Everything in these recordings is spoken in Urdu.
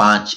5,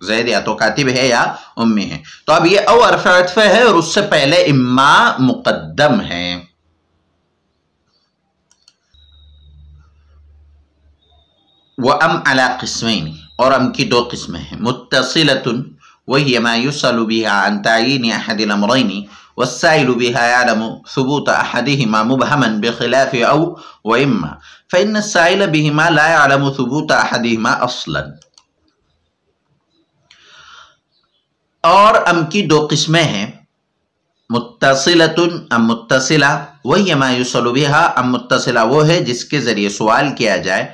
زید یا تو کاتب ہے یا امی ہے. تو اب یہ او حرف عطف ہے اور اس سے پہلے اما مقدم ہے. وَأَمْ عَلَى قِسْمَيْنِ اور ام کی دو قسمیں ہیں. متصلۃ وہی ما يُسأل بها عن تعيين أحد الأمرين والسائل بها يعلم ثبوت أحدهما مبهما بخلاف أو وإما فإن السائل بهما لا يعلم ثبوت أحدهما أصلا. اور ام کی دو قسمیں ہیں. متصلۃ ام متصلہ وہی ما يُسأل بها ام متصلہ وہ ہے جس کے ذریعے سوال کیا جائے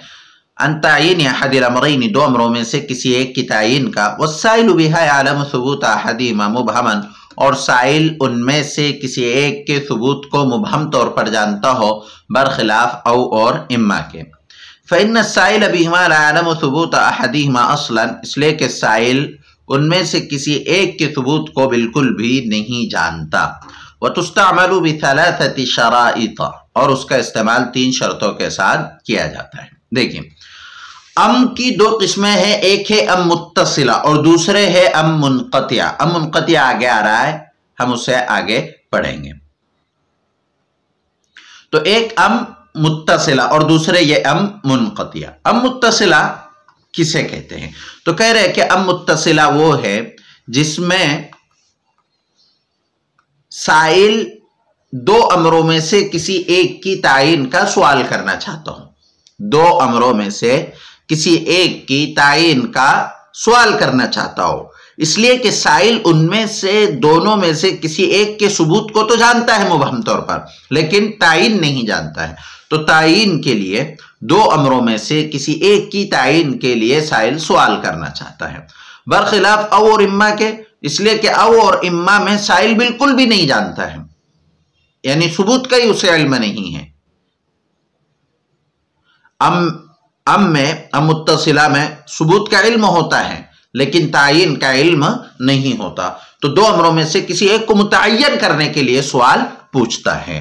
ان تعین احد الامرین دو امروں میں سے کسی ایک کی تعین کا. والسائل بها يعلم ثبوت احدهما مبہما اور سائل ان میں سے کسی ایک کے ثبوت کو مبہم طور پر جانتا ہو برخلاف او اور اما کے. فإن السائل بهما لا يعلم ثبوت احدهما اصلا اس لیے کہ سائل ان میں سے کسی ایک کے ثبوت کو بالکل بھی نہیں جانتا. وتستعمل بثلاثة شرائط اور اس کا استعمال 3 شرطوں کے ساتھ کیا جاتا ہے. دیکھیں ام کی دو قسمیں ہیں. ایک ہے ام متصلہ اور دوسرے ہے ام منقطعہ. ام منقطعہ آگے آ رہا ہے, ہم اسے آگے پڑھیں گے. تو ایک ام متصلہ اور دوسرے یہ ام منقطعہ. ام متصلہ کسے کہتے ہیں؟ تو کہہ رہے ہیں کہ ام متصلہ وہ ہے جس میں سائل دو امروں میں سے کسی ایک کی تعین کا سوال کرنا چاہتا ہوں. دو امروں میں سے کسی ایک کی تعین کا سوال کرنا چاہتا ہو, اس لیے کہ سائل ان میں سے دونوں میں سے کسی ایک کے ثبوت کو تو جانتا ہے مبہم طور پر, لیکن تعین نہیں جانتا ہے. تو تعین کے لیے دو امروں میں سے کسی ایک کی تعین کے لیے سائل سوال کرنا چاہتا ہے برخلاف او اور اما کے, اس لیے کہ او اور اما میں سائل بالکل بھی نہیں جانتا ہے, یعنی ثبوت کا ہی اسے علم نہیں ہے. ام متصلہ میں ثبوت کا علم ہوتا ہے لیکن تعین کا علم نہیں ہوتا. تو دو امروں میں سے کسی ایک کو متعین کرنے کے لیے سوال پوچھتا ہے.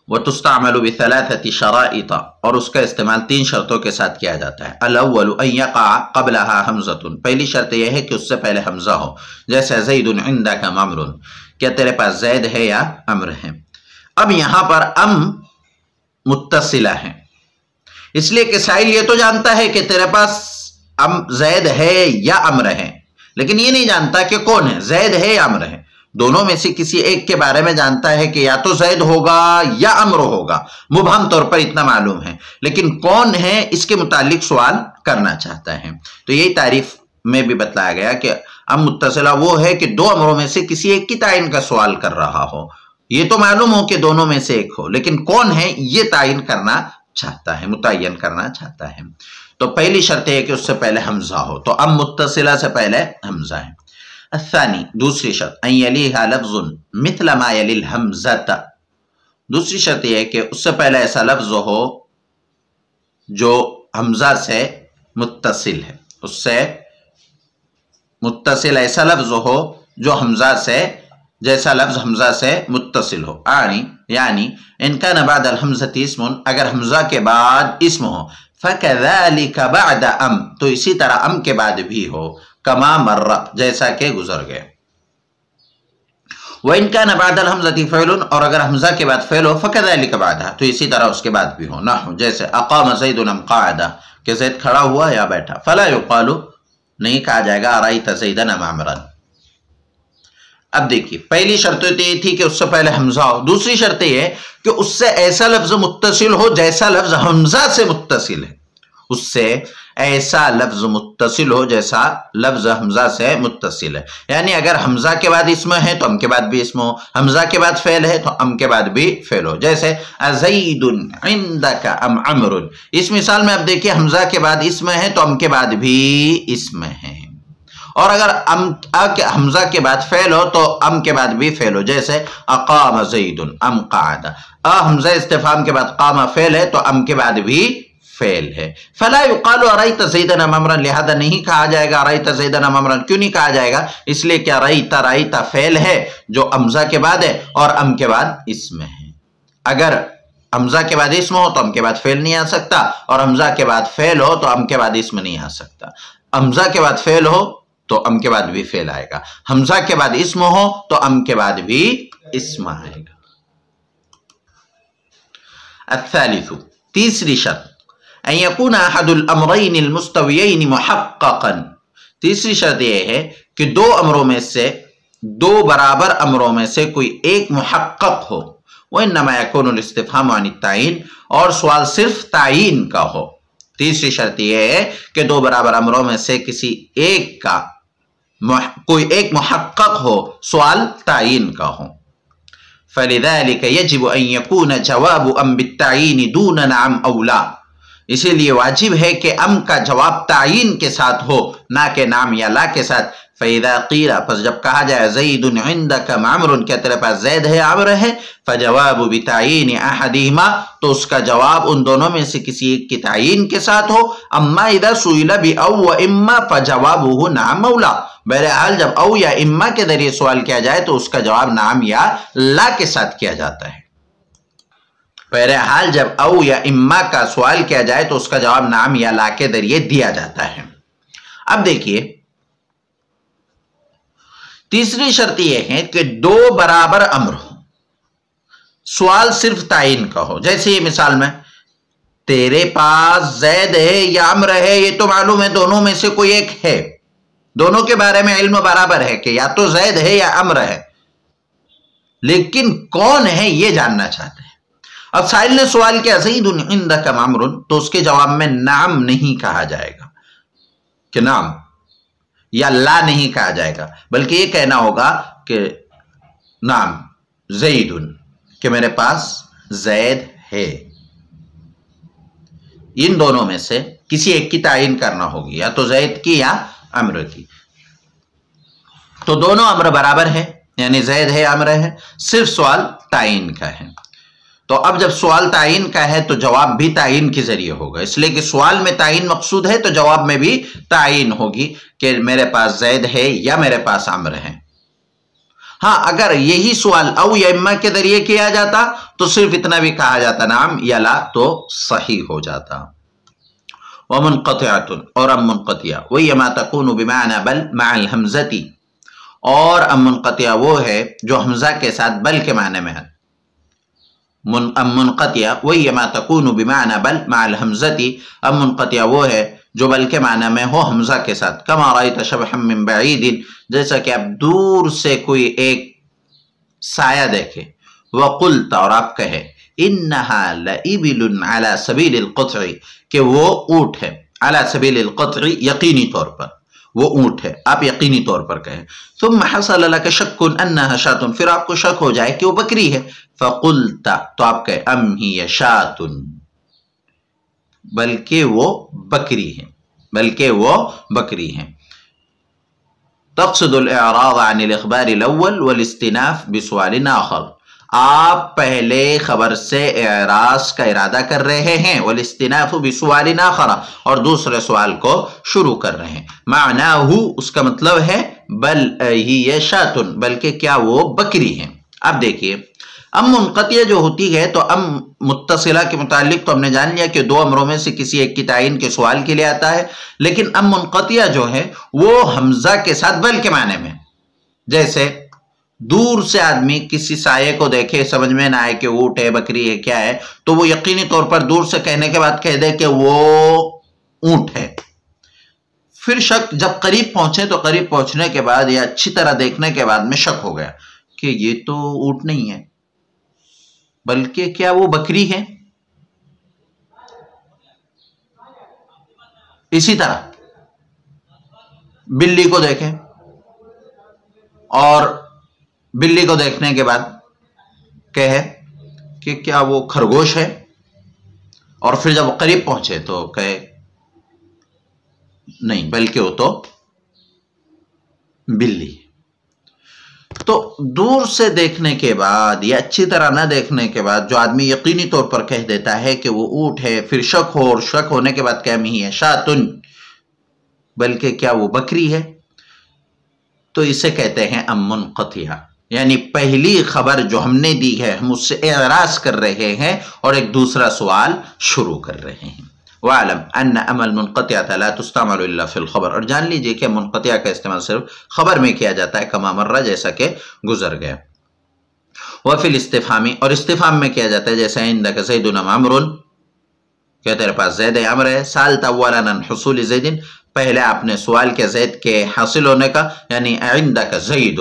وَتُسْتَعْمَلُ بِثَلَاثَةِ شَرَائِطَ اور اس کا استعمال 3 شرطوں کے ساتھ کیا جاتا ہے. الْأَوَّلُ أَن يَقَعَ قَبْلَهَا حَمْزَةٌ پہلی شرط یہ ہے کہ اس سے پہلے حمزہ ہو, جیسے زید عندك عمرو کیا تیرے پاس زید ہے یا عمر ہے. اب یہاں پر ام متصلہ ہے اس لیے کہ سائل یہ تو جانتا ہے کہ تیرے پاس زید ہے یا عمر ہے, لیکن یہ نہیں جانتا کہ کون ہے, زید ہے یا عمر ہے. دونوں میں سے کسی ایک کے بارے میں جانتا ہے کہ یا تو زید ہوگا یا عمر ہوگا, مبہم طور پر اتنا معلوم ہے, لیکن کون ہے اس کے متعلق سوال کرنا چاہتا ہے. تو یہی تعریف میں بھی بتلایا گیا کہ ام متصلہ وہ ہے کہ دو امروں میں سے کسی ایک کی تعین کا سوال کر رہا ہو, یہ تو معلوم ہو کہ دونوں میں سے ایک ہو, لیکن کون ہے یہ تعین کرنا چاہتا ہے, متعین کرنا چاہتا ہے. تو پہلی شرط ہے کہ اس سے پہلے حمزہ ہو, تو ام متصلہ سے پہلے حمزہ ہے. الثانی دوسری شرط ان یلیہا لفظ مثل ما یلی الحمزۃ دوسری شرط یہ ہے کہ اس سے پہلے ایسا لفظ ہو جو حمزہ سے متصل ہے, اس سے متصل ایسا لفظ ہو جو حمزہ سے جیسا لفظ حمزہ سے متصل ہو. یعنی ان کان بعد الحمزۃ اسم اگر حمزہ کے بعد اسم ہو, فکذالک بعد ام تو اسی طرح ام کے بعد بھی ہو, کما مر جیسا کہ گزر گئے. وَإِن كَانَ بَعْدَ الْحَمْزَةِ فعل اور اگر حمزہ کے بعد فعل ہو فَكَذَلِكَ بَعْدَهَا تو اسی طرح اس کے بعد بھی ہو. نحو جیسے اقام زید ام قاعدہ کہ زید کھڑا ہوا یا بیٹھا. فلا يقال نہیں کہا جائے گا ارأیت زیدا ام عمرا. اب دیکھیے پہلی شرط یہ تھی کہ اس سے پہلے حمزہ ہو, دوسری شرط یہ ہے کہ اس سے ایسا لفظ متصل ہو جیسا لفظ حمزہ سے متصل ہے, اس سے ایسا لفظ متصل ہو جیسا لفظ حمزہ سے متصل ہے. یعنی اگر حمزہ کے بعد اسم ہے تو ام کے بعد بھی اسم ہو, حمزہ کے بعد فعل ہے تو ام کے بعد بھی فعل ہو. جیسے زید عندک ام عمر, اس مثال میں اب دیکھیے حمزہ کے بعد اسم ہے تو ام کے بعد بھی اسم ہے, اور اگر حمزہ کے بعد فعل ہو تو ام کے بعد بھی فعل ہو. جیسے اقام زید ام قعد, حمزہ استفہام کے بعد قام فعل ہے تو ام کے بعد بھی فعل ہے. فلا يقال ارأیت زیدا ام عمرا لہذا نہیں کہا جائے گا ارأیت زیدا ام عمرا. کیوں نہیں کہا جائے گا؟ اس لیے کہ رأیت فعل ہے جو حمزہ کے بعد ہے اور ام کے بعد اسم ہے. اگر حمزہ کے بعد اسم ہو تو ام کے بعد فعل نہیں آ سکتا, اور حمزہ کے بعد فعل ہو تو ام کے بعد اسم نہیں آ سکتا. حمزہ کے بعد فعل ہو تو ام کے بعد بھی فعل آئے گا، حمزہ کے بعد اسم ہو تو ام کے بعد بھی اسم آئے گا۔ الثالث، تیسری شرط، ان یکون احد الامرین المستویین محققا، تیسری شرط یہ ہے کہ دو امروں میں سے، دو برابر امروں میں سے کوئی ایک محقق ہو، وانما یکون الاستفہام عن التعیین، اور سوال صرف تعیین کا ہو۔ تیسری شرط یہ ہے کہ دو برابر امروں میں سے کسی ایک کا کوئی ایک محقق ہو، سوال تعیین کا ہو۔ فلذلك يجب ان يكون جواب ام بالتعیین دون نعم او لا، اسی لیے واجب ہے کہ ام کا جواب تعیین کے ساتھ ہو، نہ کہ نعم یا لا کے ساتھ۔ فَإِذَا قِيلَ، پس جب کہا جائے زید عندك عمر، کیا تیرے پاس زید ہے عمر ہے، فجواب بتعیین احدہما، تو اس کا جواب ان دونوں میں سے کسی ایک کی تعیین کے ساتھ ہو۔ اما اذا سئل بأو و اما فجوابه نعم او لا، بہرحال جب او یا اما کے ذریعے سوال کیا جائے تو اس کا جواب نعم یا لا کے ساتھ کیا جاتا ہے۔ بہرحال جب او یا اما کا سوال کیا جائے تو اس کا جواب نعم یا لا کے ذریعے دیا جاتا ہے۔ اب دیکھیے تیسری شرط یہ ہے کہ دو برابر امر ہو، سوال صرف تعین کا ہو۔ جیسے یہ مثال میں تیرے پاس زید ہے یا عمر ہے، یہ تو معلوم ہے دونوں میں سے کوئی ایک ہے، دونوں کے بارے میں علم برابر ہے کہ یا تو زید ہے یا عمر ہے، لیکن کون ہے یہ جاننا چاہتے ہیں۔ اب سائل نے سوال کیا زید عندک عمر، تو اس کے جواب میں نعم نہیں کہا جائے گا کہ نعم، یا لا نہیں کہا جائے گا، بلکہ یہ کہنا ہوگا کہ نعم زید، کہ میرے پاس زید ہے۔ ان دونوں میں سے کسی ایک کی تعین کرنا ہوگی، یا تو زید کی یا عمر کی۔ تو دونوں امر برابر ہے، یعنی زید ہے عمر ہے، صرف سوال تعین کا ہے۔ تو اب جب سوال تعین کا ہے تو جواب بھی تعین کے ذریعے ہوگا، اس لیے کہ سوال میں تعین مقصود ہے تو جواب میں بھی تعین ہوگی کہ میرے پاس زید ہے یا میرے پاس عمر ہے۔ ہاں اگر یہی سوال او یا اما کے ذریعے کیا جاتا تو صرف اتنا بھی کہا جاتا نعم یا لا تو صحیح ہو جاتا۔ ومنقطعۃ، اور ام منقطعہ، وہی ما تکون بمعنی بل مع الحمزۃ، اور ام منقطعہ وہ ہے جو حمزہ کے ساتھ بل کے معنی میں ہے۔ ام منقطعہ وہی ما تکون بمعنی بل مع الحمزۃ، ام منقطعہ وہ ہے جو بل کے معنی میں ہو حمزہ کے ساتھ۔ کما رأیت شبحا من بعید، جیسا کہ آپ دور سے کوئی ایک سایہ دیکھے۔ وقلت، اور آپ کہے انہا لإبل علی سبیل القطع، کہ وہ اونٹ ہے، علی سبیل القطع یقینی طور پر وہ اونٹ ہے، آپ یقینی طور پر کہیں۔ ثم حصل لك شک انها شاة، پھر آپ کو شک ہو جائے کہ وہ بکری ہے۔ فقلت، تو آپ کہیں ام ہی شاة، بلکہ وہ بکری ہے، بلکہ وہ بکری ہے۔ تقصد الاعراض عن الاخبار الاول والاستئناف بسؤال آخر، آپ پہلے خبر سے اعراض کا ارادہ کر رہے ہیں، والاستئناف بسؤال آخر، اور دوسرے سوال کو شروع کر رہے ہیں۔ معناہ، اس کا مطلب ہے بل ہی شاۃ، بلکہ کیا وہ بکری ہے۔ اب دیکھیے ام منقطعہ جو ہوتی ہے تو ام متصلہ کے متعلق تو ہم نے جان لیا کہ دو امروں میں سے کسی ایک کی تعین کے سوال کے لیے آتا ہے، لیکن ام منقطعہ جو ہے وہ حمزہ کے ساتھ بل کے معنی میں، جیسے دور سے آدمی کسی سائے کو دیکھے، سمجھ میں نہ آئے کہ اونٹ ہے بکری ہے کیا ہے، تو وہ یقینی طور پر دور سے کہنے کے بعد کہہ دے کہ وہ اونٹ ہے۔ پھر شک جب قریب پہنچے تو قریب پہنچنے کے بعد یا اچھی طرح دیکھنے کے بعد میں شک ہو گیا کہ یہ تو اونٹ نہیں ہے بلکہ کیا وہ بکری ہے۔ اسی طرح بلی کو دیکھیں اور بلی کو دیکھنے کے بعد کہے کہ کیا وہ خرگوش ہے، اور پھر جب قریب پہنچے تو کہے نہیں بلکہ وہ تو بلی۔ تو دور سے دیکھنے کے بعد یا اچھی طرح نہ دیکھنے کے بعد جو آدمی یقینی طور پر کہہ دیتا ہے کہ وہ اونٹ ہے، پھر شک ہو اور شک ہونے کے بعد کہہ نہیں ہے شاتن، بلکہ کیا وہ بکری ہے، تو اسے کہتے ہیں ام منقطعہ، یعنی پہلی خبر جو ہم نے دی ہے ہم اس سے اعراض کر رہے ہیں اور ایک دوسرا سوال شروع کر رہے ہیں۔ وَعْلَمْ أَنَّ أَمَ الْمُنْقَطِعَةَ لَا تُسْتَعْمَلُ إِلَّا فِي الْخَبَرِ، اور جان لیجئے کہ منقطع کا استعمال صرف خبر میں کیا جاتا ہے، کما مرہ جیسا کہ گزر گیا. وَفِي الْاِسْتِفْهَامِ، اور استفہام میں کیا جاتا ہے، جیسے عندك زید عمر، کہ تیرے پاس زید عمر ہے. سألت اولا عن حصول زید، پہلے آپ نے سوال کیا زید کے حاصل ہونے کا، یعنی عندك زید،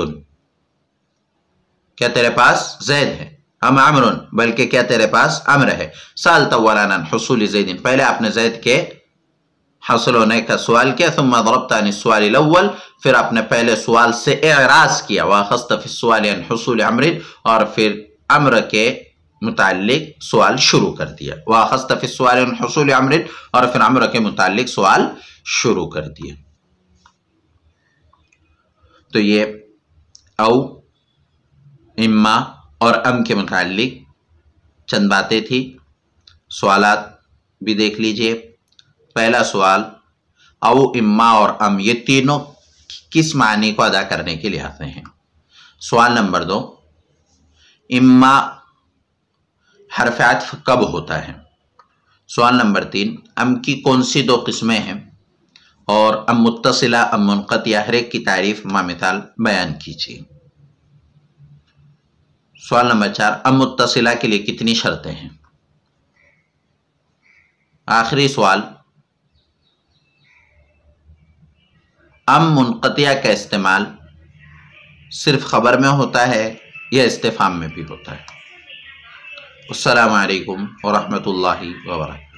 کیا تیرے پاس زید ہے، ہم عمر، بلکہ کیا تیرے پاس عمر ہے. سألت اولا عن حصول زید، پہلے آپ نے زید کے حاصل ہونے کا سوال کیا. ثم ضربت عن السؤال الاول، پھر آپ نے پہلے سوال سے اعراض کیا. واخذت في السؤال عن حصول عمر، اور پھر عمر کے متعلق سوال شروع کر دیا. واخذت في السؤال عن حصول عمر، اور پھر عمر کے متعلق سوال شروع کر دیا. تو یہ او، اما اور ام کے متعلق چند باتیں تھی. سوالات بھی دیکھ لیجئے. پہلا سوال، او، اما اور ام یہ تینوں کس معنی کو ادا کرنے کے لیے آتے ہیں. سوال نمبر 2، اما حرف عطف کب ہوتا ہے. سوال نمبر 3، ام کی کون سی 2 قسمیں ہیں، اور ام متصلہ، ام منقطعہ، ہر ایک کی تعریف ما مثال بیان کیجیے. سوال نمبر 4، ام متصلہ کے لیے کتنی شرطیں ہیں. آخری سوال، ام منقطعہ کا استعمال صرف خبر میں ہوتا ہے یا استفہام میں بھی ہوتا ہے. السلام علیکم ورحمۃ اللہ وبرکاتہ.